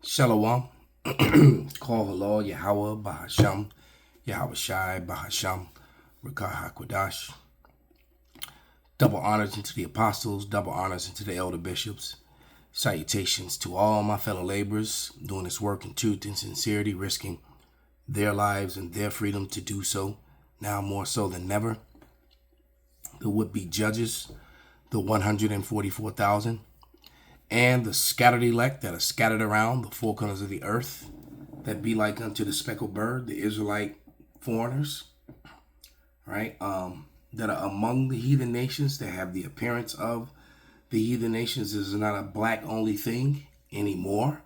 Shalom. Call the Lord Yahweh Bahasham, Yahweh Shai Bahasham, Rekah HaKodash. Double honors unto the apostles, double honors unto the elder bishops. Salutations to all my fellow laborers doing this work in truth and sincerity, risking their lives and their freedom to do so, now more so than never. The would-be judges, the 144,000. And the scattered elect that are scattered around the four corners of the earth, that be like unto the speckled bird, the Israelite foreigners, right? That are among the heathen nations, that have the appearance of the heathen nations. This is not a black only thing anymore,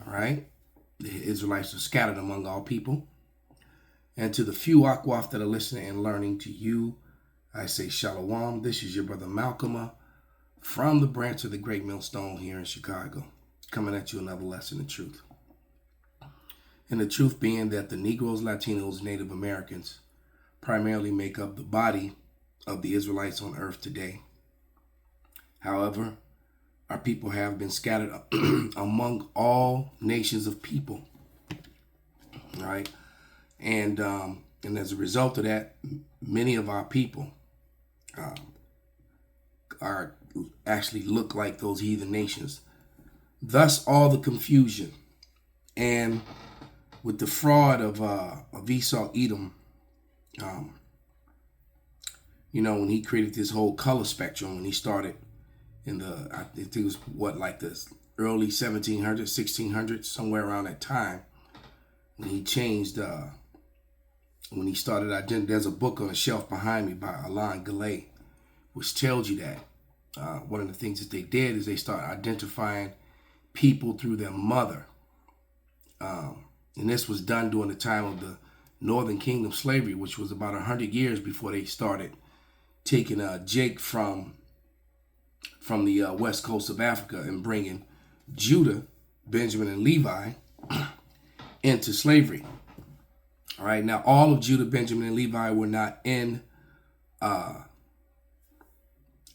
all right? The Israelites are scattered among all people. And to the few Akwaf that are listening and learning, to you, I say Shalom. This is your brother Malcolm from the branch of the Great Millstone here in Chicago, coming at you another lesson of truth. And the truth being that the Negroes, Latinos, Native Americans primarily make up the body of the Israelites on earth today. However, our people have been scattered among all nations of people, right? And as a result of that, many of our people are actually look like those heathen nations. Thus all the confusion. And with the fraud of Esau Edom, when he created this whole color spectrum, when he started in I think it was the early 1700s, 1600s, somewhere around that time, when he changed, when he started, there's a book on the shelf behind me by Alain Gallet, which tells you that. One of the things that they did is they started identifying people through their mother. And this was done during the time of the Northern Kingdom slavery, which was about 100 years before they started taking Jake from the west coast of Africa and bringing Judah, Benjamin, and Levi into slavery. All right, now all of Judah, Benjamin, and Levi were not in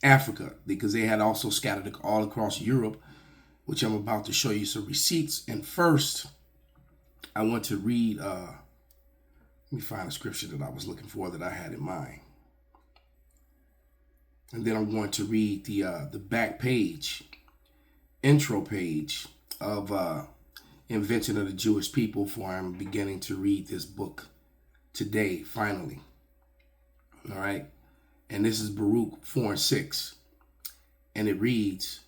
Africa, because they had also scattered all across Europe, which I'm about to show you some receipts. And first, I want to read, let me find a scripture that I was looking for that I had in mind. And then I'm going to read the back page, intro page of Invention of the Jewish People, for I'm beginning to read this book today, finally. All right. And this is Baruch 4 and 6. And it reads,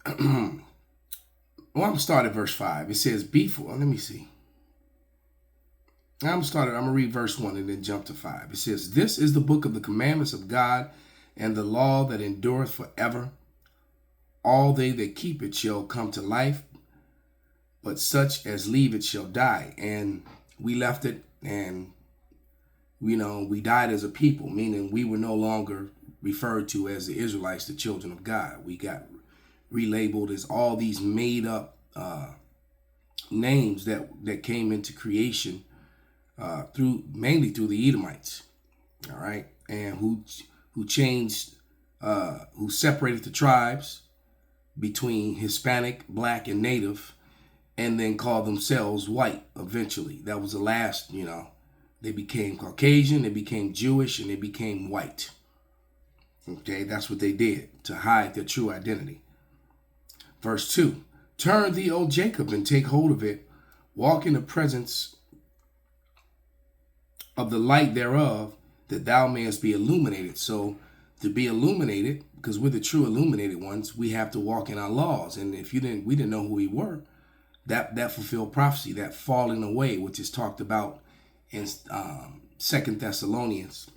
I'm going to start at verse 5. It says, let me see. I'm going to read verse 1 and then jump to 5. It says, this is the book of the commandments of God and the law that endureth forever. All they that keep it shall come to life, but such as leave it shall die. And we left it, and we died as a people, meaning we were no longer referred to as the Israelites, the children of God. We got relabeled as all these made up names that came into creation mainly through the Edomites, all right, and who changed, who separated the tribes between Hispanic, Black, and Native, and then called themselves white eventually. That was the last, They became Caucasian, they became Jewish, and they became white. Okay, that's what they did to hide their true identity. Verse 2, turn thee, O Jacob, and take hold of it. Walk in the presence of the light thereof, that thou mayest be illuminated. So to be illuminated, because we're the true illuminated ones, we have to walk in our laws. And if we didn't know who we were, that fulfilled prophecy, that falling away, which is talked about in 2 Thessalonians,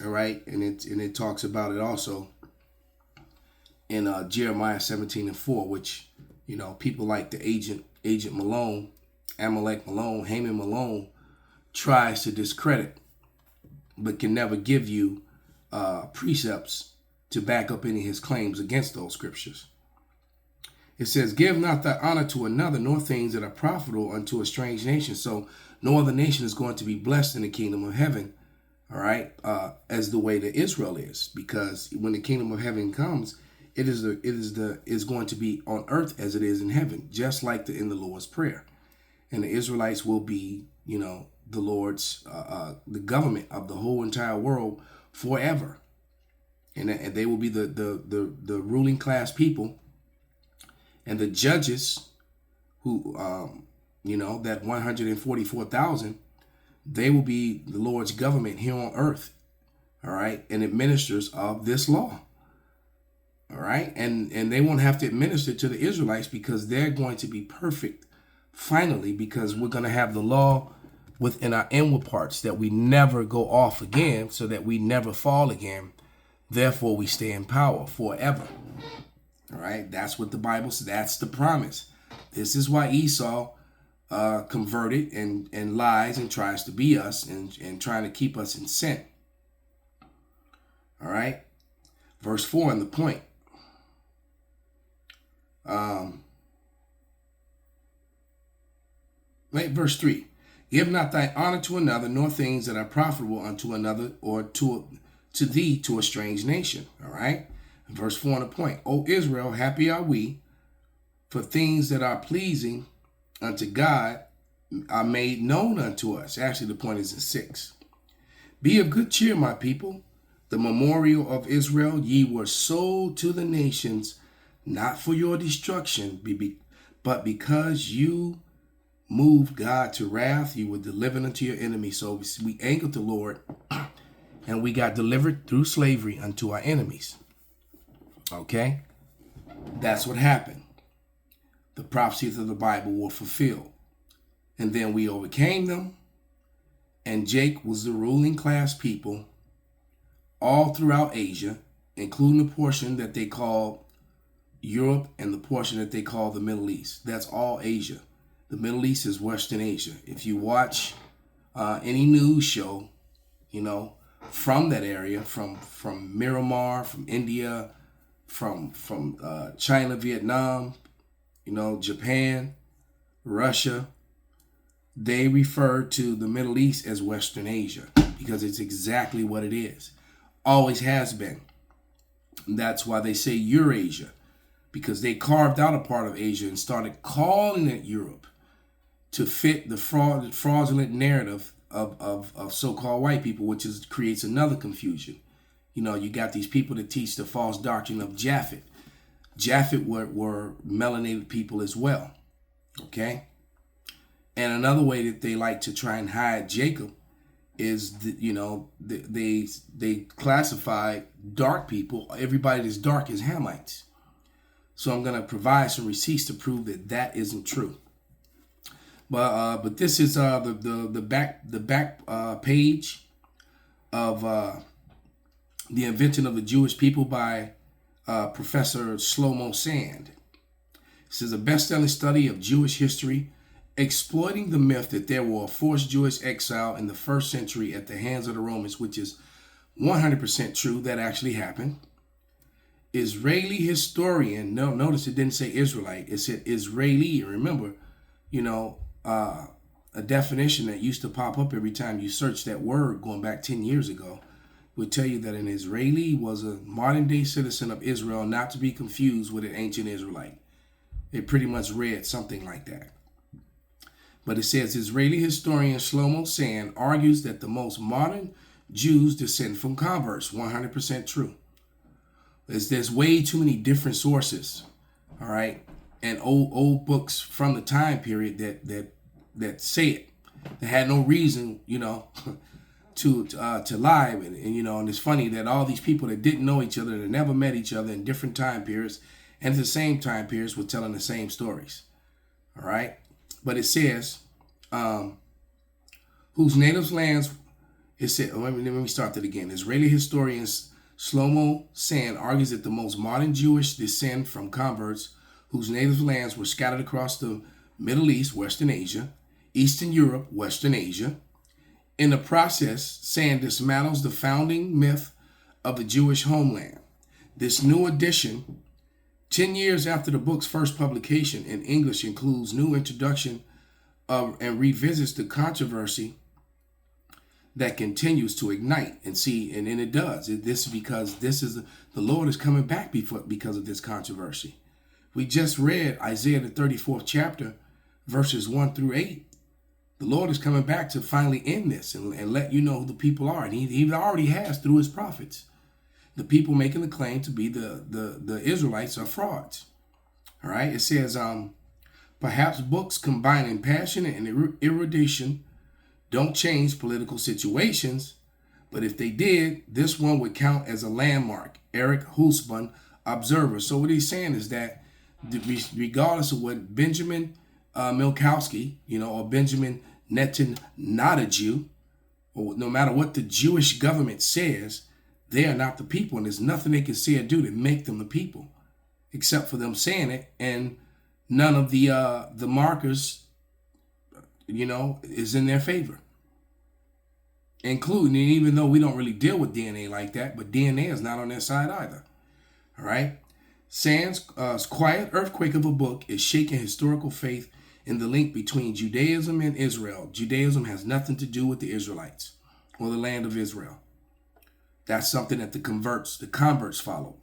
all right, and it talks about it also in Jeremiah 17 and 4, which people like the agent Malone, Amalek Malone, Haman Malone tries to discredit, but can never give you precepts to back up any of his claims against those scriptures. It says, give not thy honor to another, nor things that are profitable unto a strange nation. So no other nation is going to be blessed in the kingdom of heaven, all right, as the way that Israel is. Because when the kingdom of heaven comes, is going to be on earth as it is in heaven, just like in the Lord's Prayer. And the Israelites will be, the Lord's, the government of the whole entire world forever. And they will be the ruling class people. And the judges who, that 144,000, they will be the Lord's government here on earth. All right. And administrators of this law. All right. And they won't have to administer to the Israelites because they're going to be perfect finally, because we're going to have the law within our inward parts that we never go off again, so that we never fall again. Therefore, we stay in power forever. All right. That's what the Bible says. That's the promise. This is why Esau converted and lies and tries to be us and trying to keep us in sin. All right. Verse 4 and the point. Verse 3. Give not thy honor to another, nor things that are profitable unto another, or to thee to a strange nation. All right. Verse 4 and the point. O Israel, happy are we, for things that are pleasing unto God are made known unto us. Actually, the point is in 6. Be of good cheer, my people. The memorial of Israel, ye were sold to the nations, not for your destruction, but because you moved God to wrath, you were delivered unto your enemies. So we angered the Lord, and we got delivered through slavery unto our enemies. Okay? That's what happened. The prophecies of the Bible were fulfilled. And then we overcame them, and Jake was the ruling class people all throughout Asia, including the portion that they call Europe and the portion that they call the Middle East. That's all Asia. The Middle East is Western Asia. If you watch any news show, from that area, from Myanmar, from India, from China, Vietnam, Japan, Russia, they refer to the Middle East as Western Asia because it's exactly what it is. Always has been. And that's why they say Eurasia, because they carved out a part of Asia and started calling it Europe to fit the fraudulent narrative of so-called white people, which creates another confusion. You got these people that teach the false doctrine of Japhet. Japhet were melanated people as well. Okay? And another way that they like to try and hide Jacob is, they classify dark people, everybody that's dark, as Hamites. So I'm going to provide some receipts to prove that isn't true. But this is the back page of The Invention of the Jewish People by Professor Shlomo Sand. This is a best-selling study of Jewish history, exploiting the myth that there were a forced Jewish exile in the 1st century at the hands of the Romans, which is 100% true. That actually happened. Israeli historian, notice it didn't say Israelite, it said Israeli. Remember, a definition that used to pop up every time you search that word going back 10 years ago would tell you that an Israeli was a modern-day citizen of Israel, not to be confused with an ancient Israelite. It pretty much read something like that. But it says Israeli historian Shlomo Sand argues that the most modern Jews descend from converts. 100% true. There's way too many different sources, all right, and old books from the time period that say it. They had no reason, to lie. And it's funny that all these people that didn't know each other, that never met each other in different time periods, and at the same time periods, were telling the same stories. All right. But it says, whose native lands, it said, let me start that again. Israeli historian Shlomo Sand argues that the most modern Jewish descend from converts whose native lands were scattered across the Middle East, Western Asia, Eastern Europe, Western Asia. In the process, Sand dismantles the founding myth of the Jewish homeland. This new edition, 10 years after the book's first publication in English, includes new introduction of and revisits the controversy that continues to ignite and see, and it does. This is because the Lord is coming back because of this controversy. We just read Isaiah the 34th chapter, verses 1 through 8. The Lord is coming back to finally end this and let you know who the people are. And he already has through his prophets. The people making the claim to be the Israelites are frauds. All right. It says, perhaps books combining passion and erudition don't change political situations, but if they did, this one would count as a landmark. Eric Husband, Observer. So what he's saying is that regardless of what Benjamin Milkowski, or Benjamin Netanyahu, or no matter what the Jewish government says, they are not the people, and there's nothing they can say or do to make them the people, except for them saying it, and none of the markers, is in their favor. Including, even though we don't really deal with DNA like that, but DNA is not on their side either. All right? Sand's quiet earthquake of a book is shaking historical faith in the link between Judaism and Israel. Judaism has nothing to do with the Israelites or the land of Israel. That's something that the converts follow.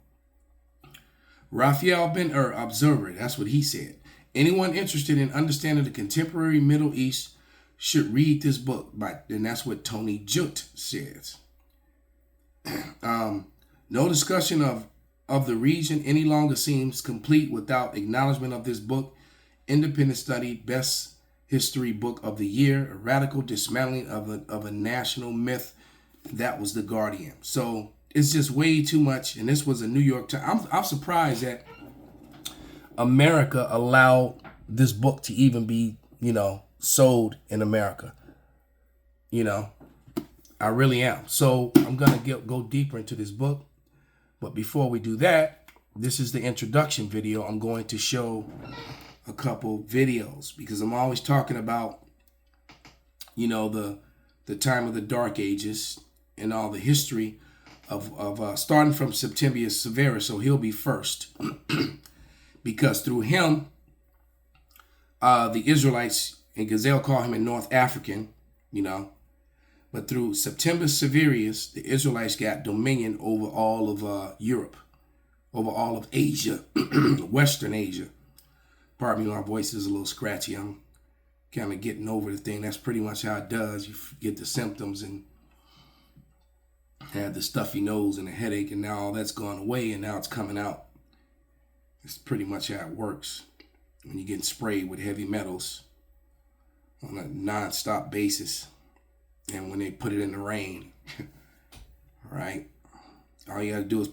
Raphael Ben-Ur, Observer, that's what he said. Anyone interested in understanding the contemporary Middle East should read this book, and that's what Tony Judt says. No discussion of the region any longer seems complete without acknowledgement of this book. Independent study, best history book of the year, a radical dismantling of a national myth. That was The Guardian. So it's just way too much. And this was a New York Times. I'm surprised that America allowed this book to even be, sold in America. I really am. So I'm going to go deeper into this book. But before we do that, this is the introduction video. I'm going to show a couple videos because I'm always talking about, the time of the Dark Ages and all the history of starting from Septimius Severus. So he'll be first because through him, the Israelites, and they'll call him a North African, but through Septimius Severus, the Israelites got dominion over all of Europe, over all of Asia, Western Asia. Pardon me, my voice is a little scratchy. I'm kind of getting over the thing. That's pretty much how it does. You get the symptoms and had the stuffy nose and a headache, and now all that's gone away, and now it's coming out. It's pretty much how it works when you're getting sprayed with heavy metals on a non-stop basis, and when they put it in the rain. All right, all you gotta do is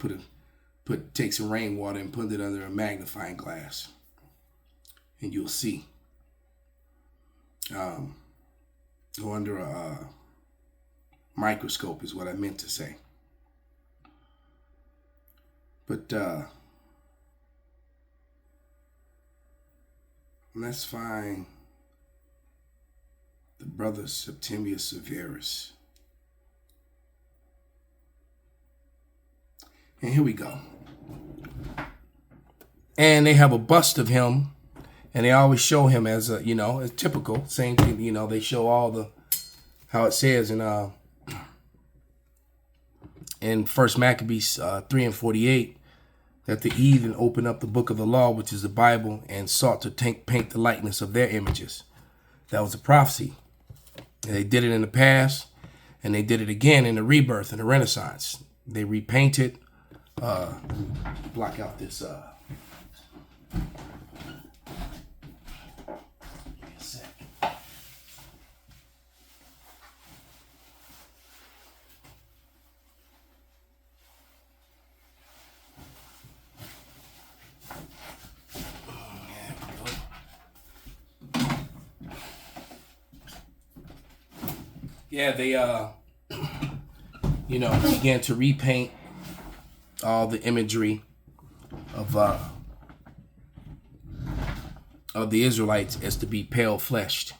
take some rainwater and put it under a magnifying glass, and you'll see. Go under a microscope is what I meant to say. But let's find the brother Septimius Severus. And here we go. And they have a bust of him, and they always show him as a, as typical, same thing, they show all how it says in First Maccabees 3:48, that the heathen opened up the book of the law, which is the Bible, and sought to paint the likeness of their images. That was a prophecy. And they did it in the past, and they did it again in the rebirth and the Renaissance. They repainted, block out this, yeah, they began to repaint all the imagery of the Israelites as to be pale-fleshed,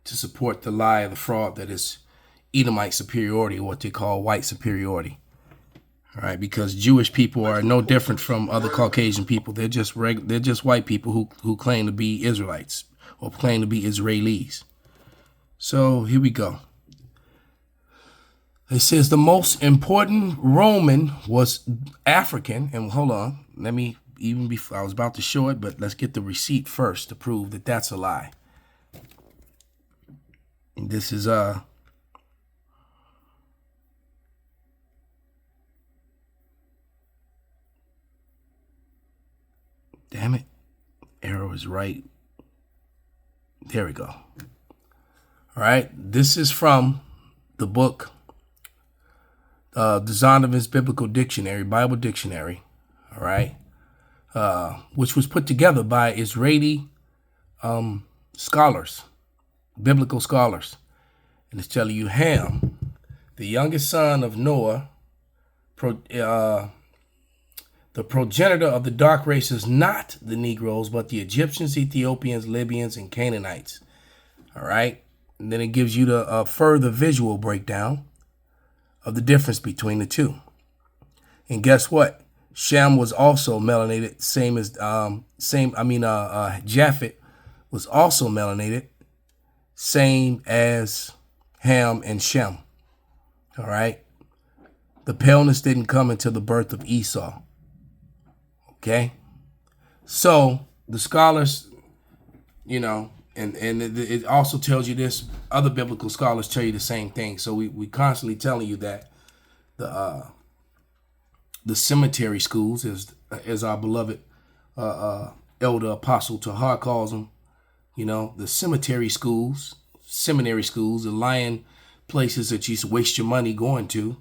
to support the lie of the fraud that is Edomite superiority, or what they call white superiority. All right, because Jewish people are no different from other Caucasian people. They're just white people who claim to be Israelites or claim to be Israelis. So here we go. It says the most important Roman was African. And hold on, let me, even before I was about to show it, but let's get the receipt first to prove that that's a lie. This is damn it, arrow is right. There we go. All right, this is from the book Zondervan's Biblical Dictionary, Bible Dictionary. All right, which was put together by Israeli scholars, biblical scholars, and it's telling you Ham, the youngest son of Noah, the progenitor of the dark races, not the Negroes, but the Egyptians, Ethiopians, Libyans, and Canaanites. All right. And then it gives you the further visual breakdown of the difference between the two. And guess what? Shem was also melanated, same as Japhet was also melanated, same as Ham and Shem. All right. The paleness didn't come until the birth of Esau. Okay, so the scholars, you know, and it also tells you this. Other biblical scholars tell you the same thing. So we constantly telling you that the cemetery schools, as our beloved elder apostle Tahar calls them, you know, the cemetery schools, seminary schools, the lying places that you waste your money going to,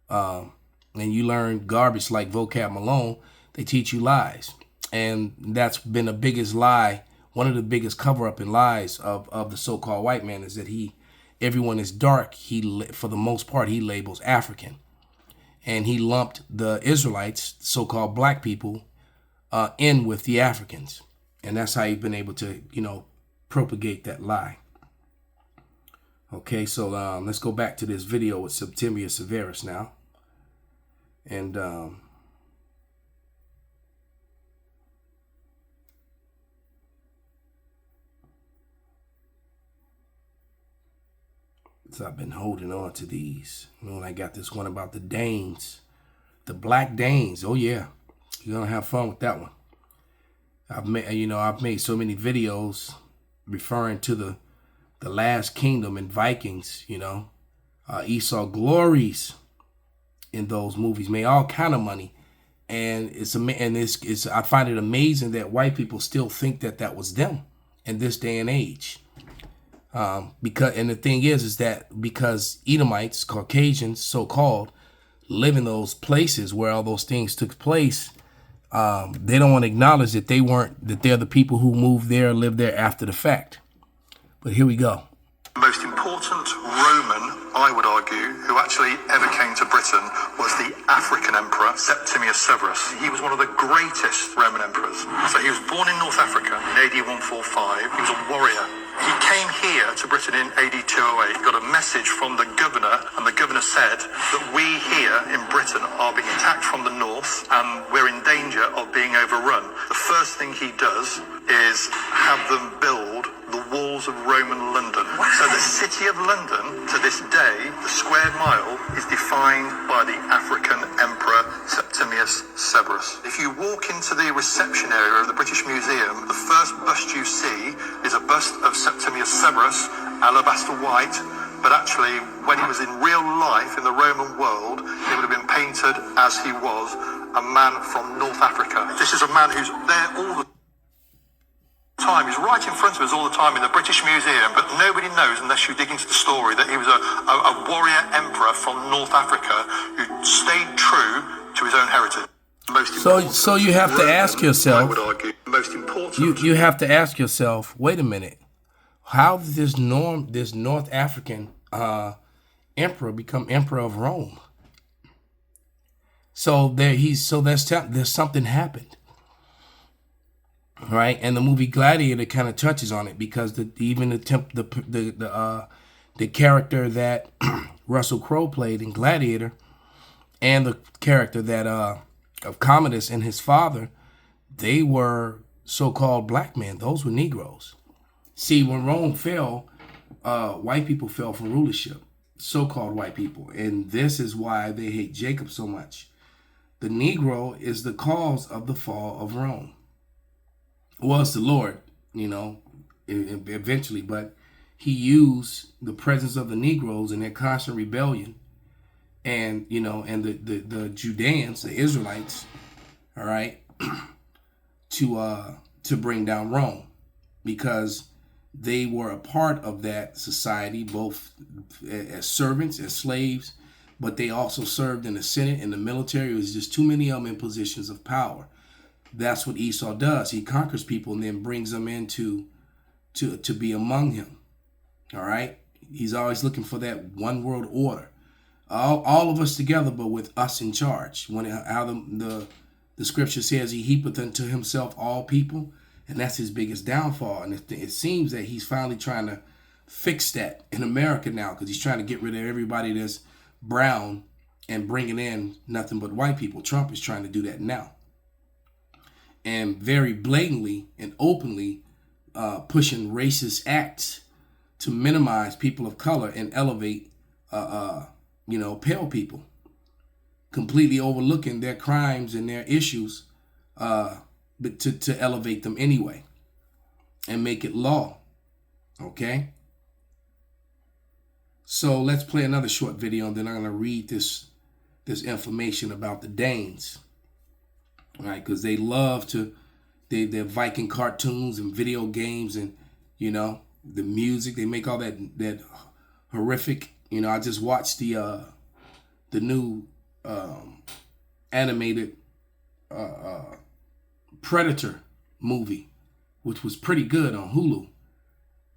and you learn garbage like vocab Malone. They teach you lies. And that's been the biggest lie. One of the biggest cover-up and lies of the so-called white man is that everyone is dark. For the most part, he labels African. And he lumped the Israelites, so-called black people, in with the Africans. And that's how he's been able to, you know, propagate that lie. Okay, so let's go back to this video with Septimius Severus now. And so I've been holding on to these. You know, and I got this one about the Danes, the Black Danes. Oh yeah, you're gonna have fun with that one. I've made so many videos referring to the Last Kingdom and Vikings. You know, Esau glories in those movies, made all kind of money, and it's I find it amazing that white people still think that was them in this day and age. Because the thing is that because Edomites, Caucasians, so-called, live in those places where all those things took place, they don't want to acknowledge that they're the people who moved there, lived there after the fact. But here we go. The most important Roman, I would argue, who actually ever came to Britain was the African emperor, Septimius Severus. He was one of the greatest Roman emperors. So he was born in North Africa in AD 145. He was a warrior. He came here to Britain in AD 208, got a message from the governor, and the governor said that we here in Britain are being attacked from the north and we're in danger of being overrun. The first thing he does is have them build the walls of Roman London. Wow. So the city of London, to this day, the square mile is defined by the African emperor Septimius Severus. If you walk into the reception area of the British Museum, the first bust you see is a bust of Septimius Severus, alabaster white, but actually when he was in real life in the Roman world, he would have been painted as he was, a man from North Africa. This is a man who's there all the time. He's right in front of us all the time in the British Museum, but nobody knows unless you dig into the story that he was a warrior emperor from North Africa who stayed true to his own heritage. So you have to ask yourself, I would argue, most important. You have to ask yourself, wait a minute, how did this North African emperor become emperor of Rome? So there's something happened. Right, and the movie Gladiator kind of touches on it because the character that Russell Crowe played in Gladiator, and the character that of Commodus and his father, they were so-called black men. Those were Negroes. See, when Rome fell, white people fell from rulership. so-called white people. And this is why they hate Jacob so much. The Negro is the cause of the fall of Rome. Well, it's the Lord, eventually, but he used the presence of the Negroes and their constant rebellion and, and the Judeans, the Israelites, all right, to bring down Rome, because they were a part of that society, both as servants, as slaves, but they also served in the Senate and the military. It was just too many of them in positions of power. That's what Esau does. He conquers people and then brings them into to be among him. All right. He's always looking for that one world order. All of us together, but with us in charge. How the scripture says he heapeth unto himself all people, and that's his biggest downfall. And it seems that he's finally trying to fix that in America now, because he's trying to get rid of everybody that's brown and bringing in nothing but white people. Trump is trying to do that now, and very blatantly and openly pushing racist acts to minimize people of color and elevate pale people, completely overlooking their crimes and their issues, but to elevate them anyway and make it law. Okay? So let's play another short video, and then I'm going to read this information about the Danes. All right? Because they love their Viking cartoons and video games and, the music. They make all that horrific. I just watched the new animated Predator movie, which was pretty good on Hulu.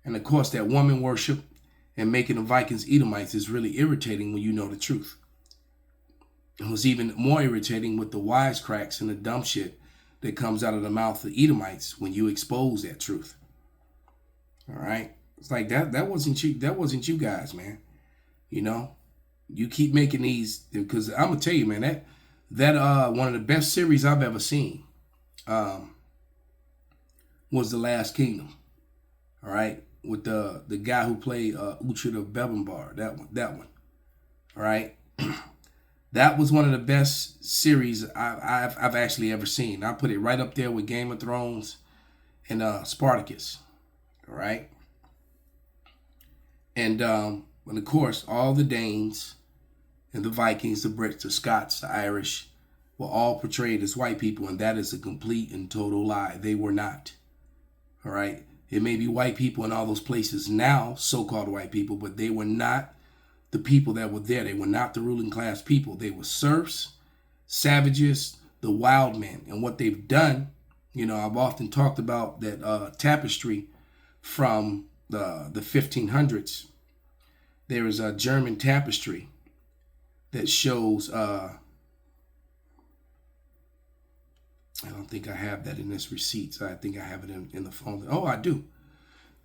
And of course, that woman worship and making the Vikings Edomites is really irritating when you know the truth. It was even more irritating with the wisecracks and the dumb shit that comes out of the mouth of the Edomites when you expose that truth. All right? It's like that wasn't you. That wasn't you guys, man. You keep making these, because I'm gonna tell you, man, that one of the best series I've ever seen was The Last Kingdom. All right, with the guy who played Uhtred of Belbenbar, that one. All right, that was one of the best series I've actually ever seen. I put it right up there with Game of Thrones and Spartacus. All right, and of course, all the Danes and the Vikings, the Brits, the Scots, the Irish were all portrayed as white people, and that is a complete and total lie. They were not. All right? It may be white people in all those places now, so-called white people, but they were not the people that were there. They were not the ruling class people. They were serfs, savages, the wild men. And what they've done, I've often talked about that tapestry from the 1500s. There is a German tapestry that shows, I don't think I have that in this receipt. So I think I have it in the phone. Oh, I do.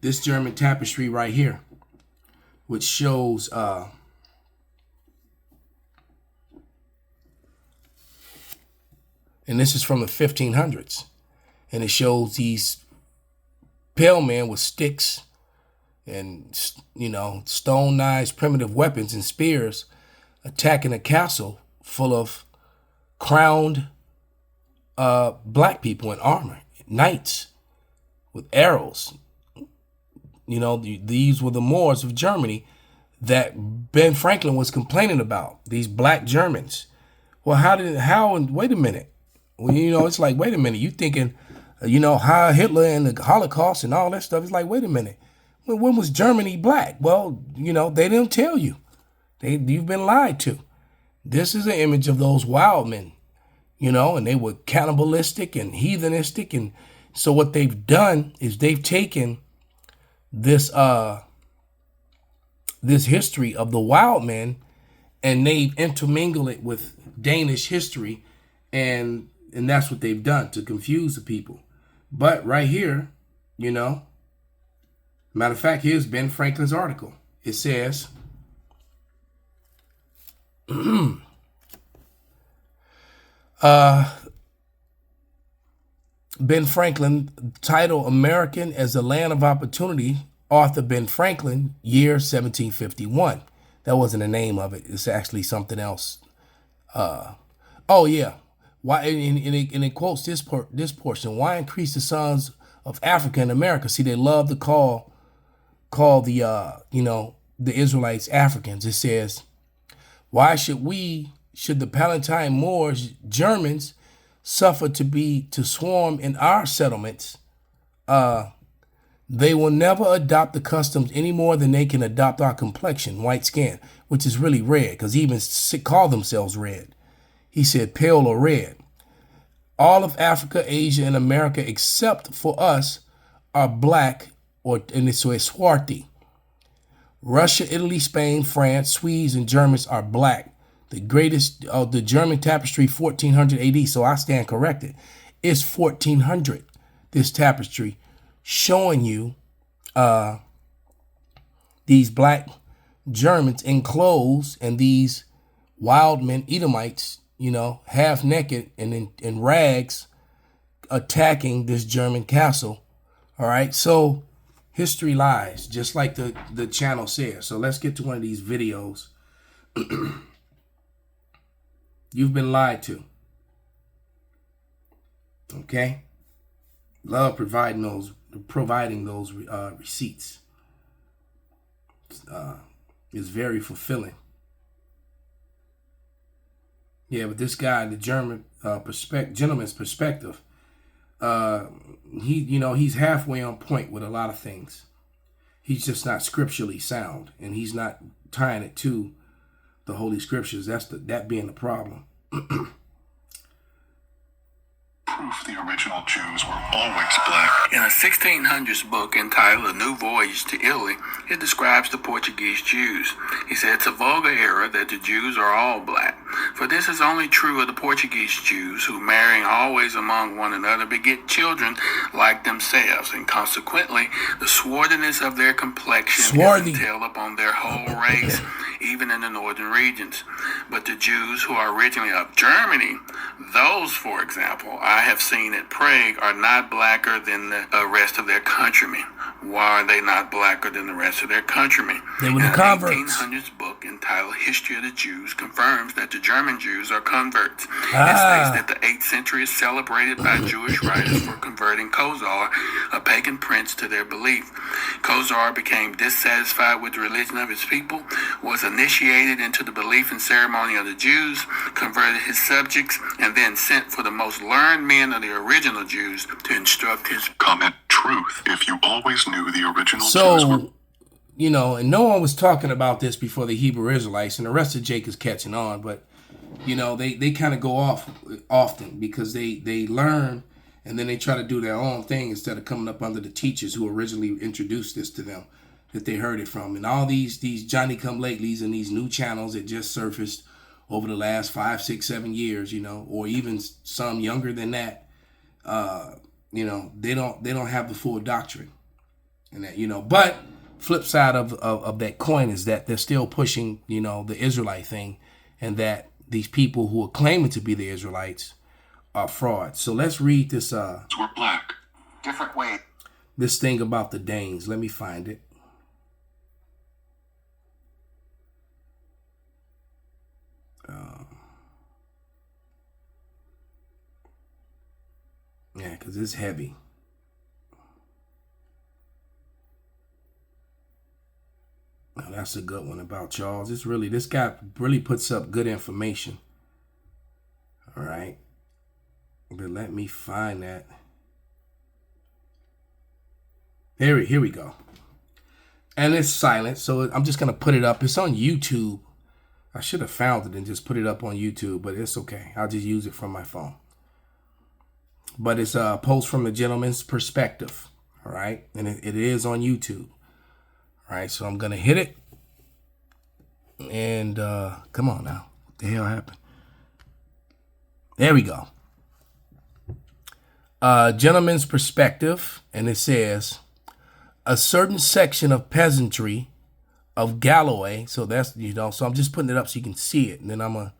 This German tapestry right here, which shows, and this is from the 1500s. And it shows these pale men with sticks and, stone knives, primitive weapons, and spears attacking a castle full of crowned black people in armor, knights with arrows. These were the Moors of Germany that Ben Franklin was complaining about, these black Germans. Well, wait a minute. Well, it's like, wait a minute, you thinking, how Hitler and the Holocaust and all that stuff. It's like, wait a minute. When was Germany black? Well, they didn't tell you. You've been lied to. This is an image of those wild men, and they were cannibalistic and heathenistic. And so what they've done is they've taken this history of the wild men and they've intermingled it with Danish history. And that's what they've done to confuse the people. But right here, matter of fact, here's Ben Franklin's article. It says, Ben Franklin, title American as a Land of Opportunity, author Ben Franklin, year 1751. That wasn't the name of it. It's actually something else. Oh yeah. Why? And it quotes this portion. Why increase the sons of Africa in America? See, they love to call the the Israelites Africans. It says, why should the Palatine Moors, Germans, suffer to swarm in our settlements? They will never adopt the customs any more than they can adopt our complexion, white skin, which is really red, because he even call themselves red. He said pale or red. All of Africa, Asia, and America, except for us, are black, so it's swarthy. Russia, Italy, Spain, France, Swedes, and Germans are black. The greatest of the German tapestry, 1400 AD. So I stand corrected. It's 1400, this tapestry, showing you these black Germans in clothes and these wild men, Edomites, half naked and in rags, attacking this German castle. All right. So history lies, just like the channel says. So let's get to one of these videos. You've been lied to. Okay. Love providing those receipts. Is very fulfilling. Yeah, but this guy, the German gentleman's perspective, he's halfway on point with a lot of things. He's just not scripturally sound, and he's not tying it to the Holy Scriptures. That being the problem. Proof the original Jews were always black. In a 1600s book entitled A New Voyage to Italy, it describes the Portuguese Jews. He said it's a vulgar error that the Jews are all black, for this is only true of the Portuguese Jews, who, marrying always among one another, beget children like themselves, and consequently the swarthiness of their complexion is entailed upon their whole race, even in the northern regions. But the Jews who are originally of Germany, those, for example, I have seen at Prague, are not blacker than the rest of their countrymen. Why are they not blacker than the rest of their countrymen? They were the converts. An 1800s book entitled History of the Jews confirms that the German Jews are converts. It states that the 8th century is celebrated by Jewish writers for converting Khosar, a pagan prince, to their belief. Khosar became dissatisfied with the religion of his people, was initiated into the belief and ceremony of the Jews, converted his subjects, and then sent for the most learned men of the original Jews to instruct his comment. Truth, if you always knew the original Jews were... and no one was talking about this before the Hebrew Israelites, and the rest of Jake is catching on, but, they kind of go off often because they learn and then they try to do their own thing instead of coming up under the teachers who originally introduced this to them, that they heard it from. And all these Johnny-come-latelys and these new channels that just surfaced over the last 5, 6, 7 years, or even some younger than that, they don't have the full doctrine. And that, but flip side of that coin is that they're still pushing, the Israelite thing, and that these people who are claiming to be the Israelites are frauds. So let's read this. We're black. Different way. This thing about the Danes. Let me find it. Yeah, because it's heavy. Oh, that's a good one about Charles. This guy really puts up good information. All right. But let me find that. Here we go. And it's silent, so I'm just going to put it up. It's on YouTube. I should have found it and just put it up on YouTube, but it's okay. I'll just use it from my phone. But it's a post from the gentleman's perspective. All right. And it is on YouTube. All right. So I'm going to hit it. And come on now. What the hell happened? There we go. Gentleman's perspective. And it says, a certain section of peasantry of Galloway. So that's, so I'm just putting it up so you can see it. And then I'm going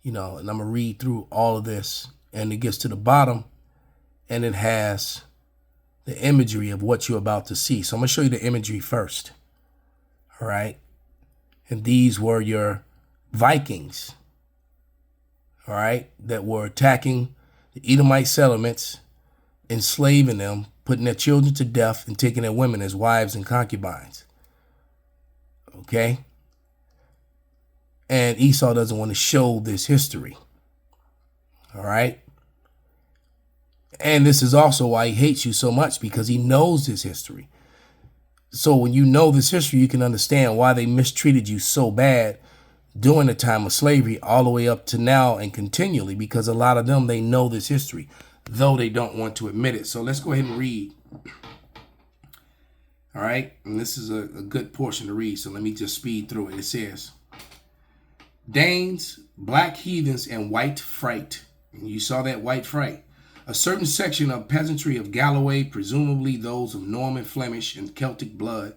to read through all of this. And it gets to the bottom, and it has the imagery of what you're about to see. So I'm going to show you the imagery first. All right. And these were your Vikings, all right, that were attacking the Edomite settlements, enslaving them, putting their children to death, and taking their women as wives and concubines. Okay? And Esau doesn't want to show this history. All right? And this is also why he hates you so much, because he knows this history. So when you know this history, you can understand why they mistreated you so bad during the time of slavery all the way up to now and continually, because a lot of them, they know this history, though they don't want to admit it. So let's go ahead and read. All right. And this is a good portion to read. So let me just speed through it. It says, Danes, black heathens, and white fright. And you saw that white fright. A certain section of peasantry of Galloway, presumably those of Norman, Flemish, and Celtic blood,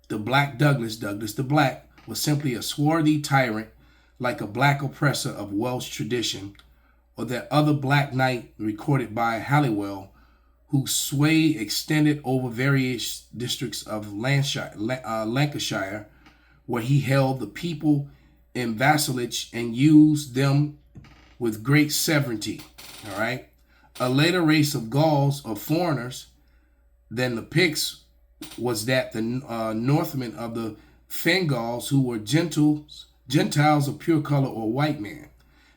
the Black Douglas the Black, was simply a swarthy tyrant, like a black oppressor of Welsh tradition, or that other black knight recorded by Halliwell, whose sway extended over various districts of Lancashire, where he held the people in vassalage and used them with great severity. All right. A later race of Gauls or foreigners than the Picts was that the Northmen of the Fengals, who were Gentiles of pure color or white man.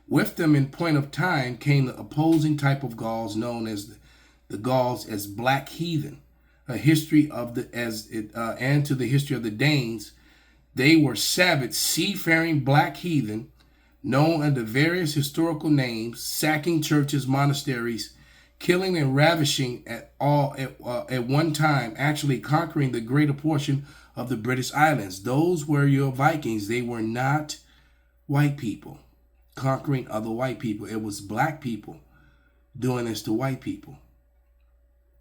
With them in point of time came the opposing type of Gauls known as the Gauls as black heathen. A history of and to the history of the Danes, they were savage, seafaring black heathen, known under various historical names, sacking churches, monasteries, killing and ravishing at one time, actually conquering the greater portion of the British Islands. Those were your Vikings. They were not white people conquering other white people. It was black people doing this to white people.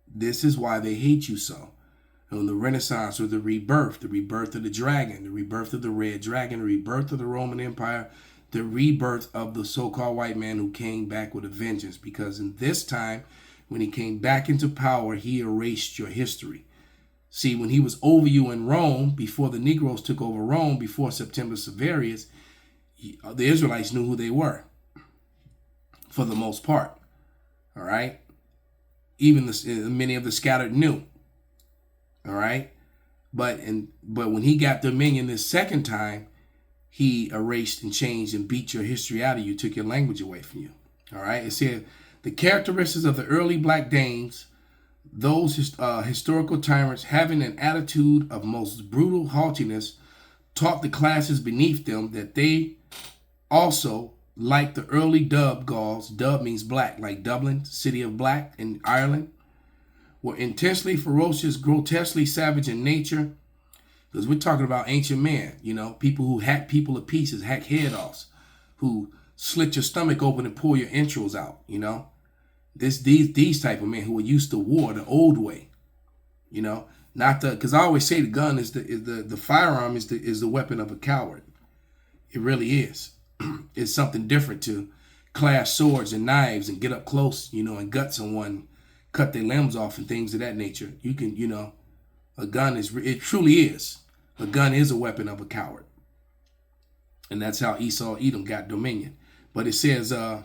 This is why they hate you so. And the Renaissance, or the rebirth of the dragon, the rebirth of the red dragon, the rebirth of the Roman Empire, the rebirth of the so-called white man who came back with a vengeance. Because in this time, when he came back into power, he erased your history. See, when he was over you in Rome, before the Negroes took over Rome, before Septimius Severus, the Israelites knew who they were, for the most part. All right? Even many of the scattered knew. All right? But when he got dominion this second time, he erased and changed and beat your history out of you, took your language away from you. All right? It said, the characteristics of the early black Danes, those historical tyrants having an attitude of most brutal haughtiness, taught the classes beneath them that they also, like the early Dub Gauls, Dub means black, like Dublin, city of black in Ireland, were intensely ferocious, grotesquely savage in nature. Because we're talking about ancient men, people who hack people to pieces, hack head offs, who slit your stomach open and pull your entrails out, These type of men who are used to war the old way, not because I always say the gun is the firearm is the weapon of a coward. It really is. It's something different to clash swords and knives and get up close, and gut someone, cut their limbs off and things of that nature. You can, a gun it truly is. A gun is a weapon of a coward. And that's how Esau Edom got dominion. But it says, the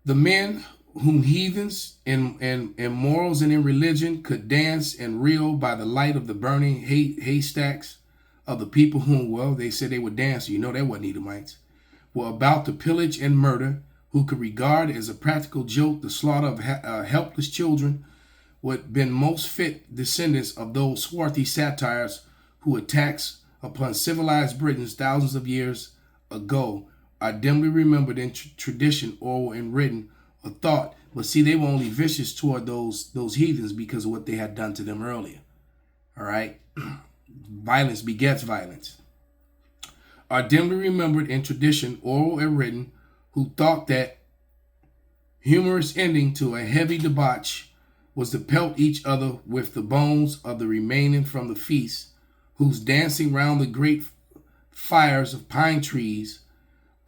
men whom heathens in morals and in religion could dance and reel by the light of the burning haystacks of the people whom, they said they would dance. They wasn't Edomites. Were about to pillage and murder, who could regard as a practical joke the slaughter of helpless children, would have been most fit descendants of those swarthy satires who attacks upon civilized Britons thousands of years ago are dimly remembered in tradition, oral and written, or thought. But see, they were only vicious toward those heathens because of what they had done to them earlier. All right? Violence begets violence. Are dimly remembered in tradition, oral and written, who thought that humorous ending to a heavy debauch was to pelt each other with the bones of the remaining from the feast, whose dancing round the great fires of pine trees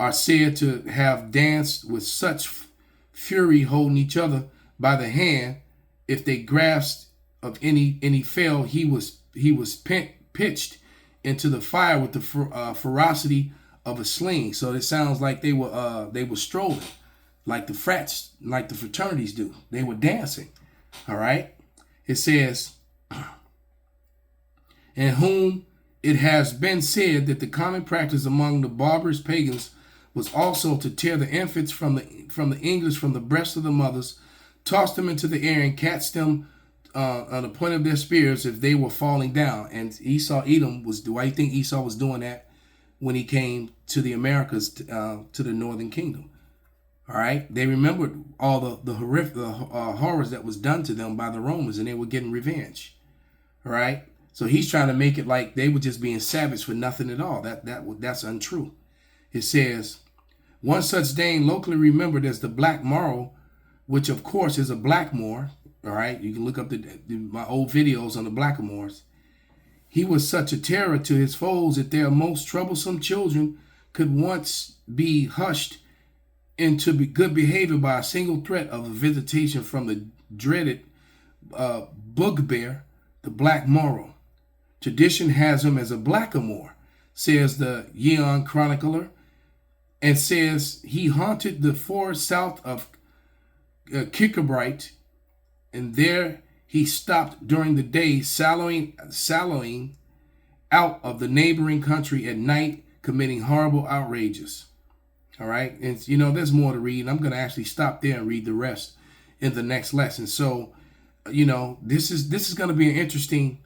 are said to have danced with such fury, holding each other by the hand. If they grasped of any fell, he was pitched into the fire with the ferocity of a sling. So it sounds like they were strolling, like the fraternities do. They were dancing. All right. It says, in whom it has been said that the common practice among the barbarous pagans was also to tear the infants from the English from the breasts of the mothers, toss them into the air, and catch them on the point of their spears if they were falling down. And Edom was. Why do you think Esau was doing that when he came to the Americas, to the northern kingdom? All right, they remembered all the horrific horrors that was done to them by the Romans, and they were getting revenge. All right, so he's trying to make it like they were just being savage for nothing at all. That's untrue. It says, one such Dane locally remembered as the Black Morrow, which of course is a Blackmore. All right, you can look up my old videos on the Blackamoors. He was such a terror to his foes that their most troublesome children could once be hushed into good behavior by a single threat of a visitation from the dreaded bugbear, the Black Morrow. Tradition has him as a blackamoor, says the Yeon chronicler, and says he haunted the forest south of Kickabright, and there he stopped during the day, sallowing out of the neighboring country at night, committing horrible outrages. All right, and there's more to read. I'm going to actually stop there and read the rest in the next lesson. So, this is going to be an interesting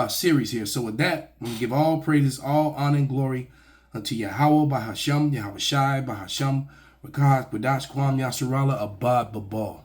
series here. So with that, I'm going to give all praises, all honor and glory unto Yahweh, Bahasham, Yahweh Shai, Bahasham, Rakah, Quadash, Kwam, Yasharala, Abad, Babal.